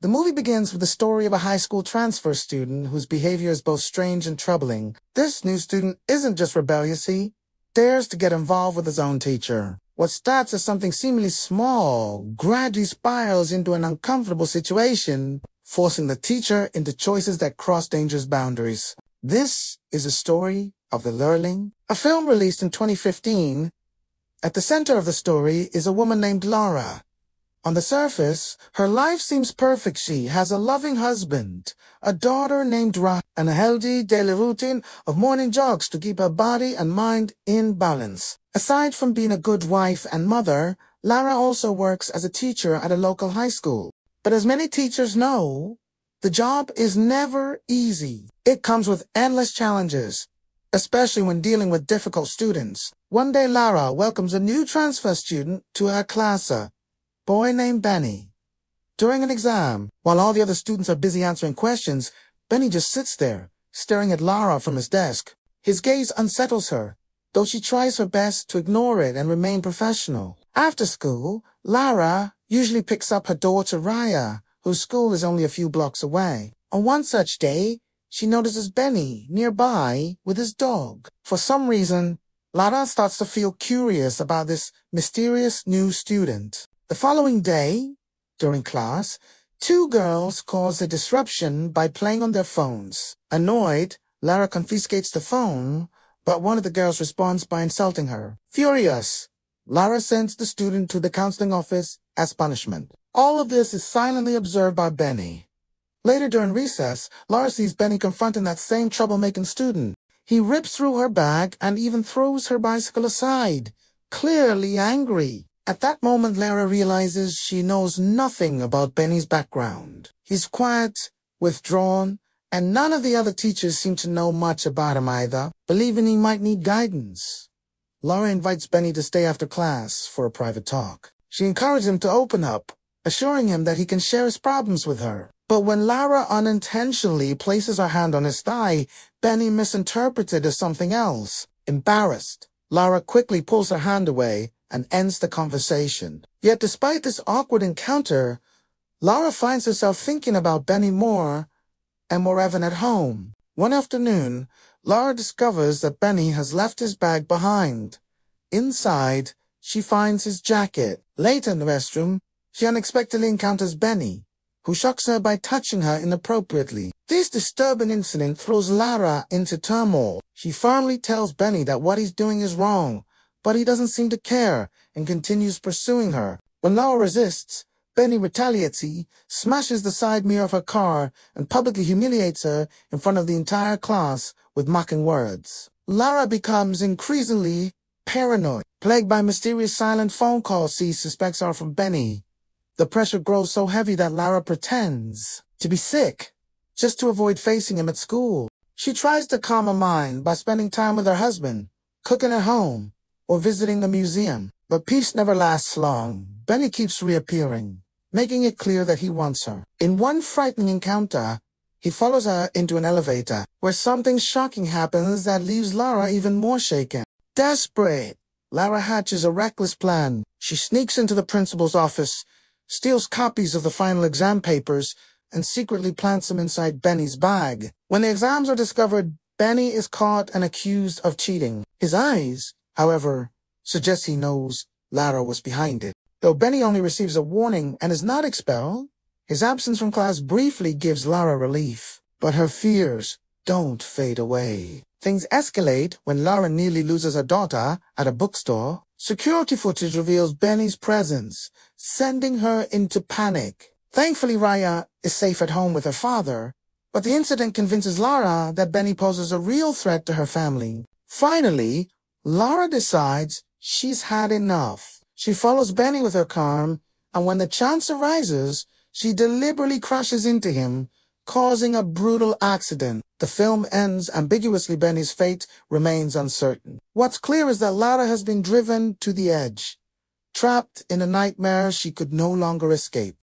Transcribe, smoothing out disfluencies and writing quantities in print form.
The movie begins with the story of a high school transfer student whose behavior is both strange and troubling. This new student isn't just rebellious, he dares to get involved with his own teacher. What starts as something seemingly small gradually spirals into an uncomfortable situation, forcing the teacher into choices that cross dangerous boundaries. This is a story of the Lerling, a film released in 2015. At the center of the story is a woman named Lara. On the surface, her life seems perfect. She has a loving husband, a daughter named Ra, and a healthy daily routine of morning jogs to keep her body and mind in balance. Aside from being a good wife and mother, Lara also works as a teacher at a local high school. But as many teachers know, the job is never easy. It comes with endless challenges, especially when dealing with difficult students. One day, Lara welcomes a new transfer student to her class, a boy named Benny. During an exam, while all the other students are busy answering questions, Benny just sits there, staring at Lara from his desk. His gaze unsettles her, though she tries her best to ignore it and remain professional. After school, Lara usually picks up her daughter Raya, whose school is only a few blocks away. On one such day, she notices Benny nearby with his dog. For some reason, Lara starts to feel curious about this mysterious new student. The following day, during class, two girls cause a disruption by playing on their phones. Annoyed, Lara confiscates the phone, but one of the girls responds by insulting her. Furious, Lara sends the student to the counseling office as punishment. All of this is silently observed by Benny. Later during recess, Lara sees Benny confronting that same troublemaking student. He rips through her bag and even throws her bicycle aside, clearly angry. At that moment, Lara realizes she knows nothing about Benny's background. He's quiet, withdrawn, and none of the other teachers seem to know much about him either, believing he might need guidance. Lara invites Benny to stay after class for a private talk. She encourages him to open up, assuring him that he can share his problems with her. But when Lara unintentionally places her hand on his thigh, Benny misinterprets it as something else. Embarrassed, Lara quickly pulls her hand away and ends the conversation. Yet despite this awkward encounter, Lara finds herself thinking about Benny more and more often at home. One afternoon, Lara discovers that Benny has left his bag behind. Inside, she finds his jacket. Later in the restroom, she unexpectedly encounters Benny, who shocks her by touching her inappropriately. This disturbing incident throws Lara into turmoil. She firmly tells Benny that what he's doing is wrong, but he doesn't seem to care and continues pursuing her. When Lara resists, Benny retaliates. He smashes the side mirror of her car and publicly humiliates her in front of the entire class with mocking words. Lara becomes increasingly paranoid, plagued by mysterious silent phone calls she suspects are from Benny. The pressure grows so heavy that Lara pretends to be sick, just to avoid facing him at school. She tries to calm her mind by spending time with her husband, cooking at home, or visiting the museum. But peace never lasts long. Benny keeps reappearing, making it clear that he wants her. In one frightening encounter, he follows her into an elevator, where something shocking happens that leaves Lara even more shaken. Desperate, Lara hatches a reckless plan. She sneaks into the principal's office, steals copies of the final exam papers, and secretly plants them inside Benny's bag. When the exams are discovered, Benny is caught and accused of cheating. His eyes, however, suggest he knows Lara was behind it. Though Benny only receives a warning and is not expelled, his absence from class briefly gives Lara relief. But her fears don't fade away. Things escalate when Lara nearly loses her daughter at a bookstore. Security footage reveals Benny's presence, sending her into panic. Thankfully, Raya is safe at home with her father, but the incident convinces Lara that Benny poses a real threat to her family. Finally, Lara decides she's had enough. She follows Benny with her car, and when the chance arises, she deliberately crashes into him, causing a brutal accident. The film ends ambiguously. Benny's fate remains uncertain. What's clear is that Lara has been driven to the edge, trapped in a nightmare she could no longer escape.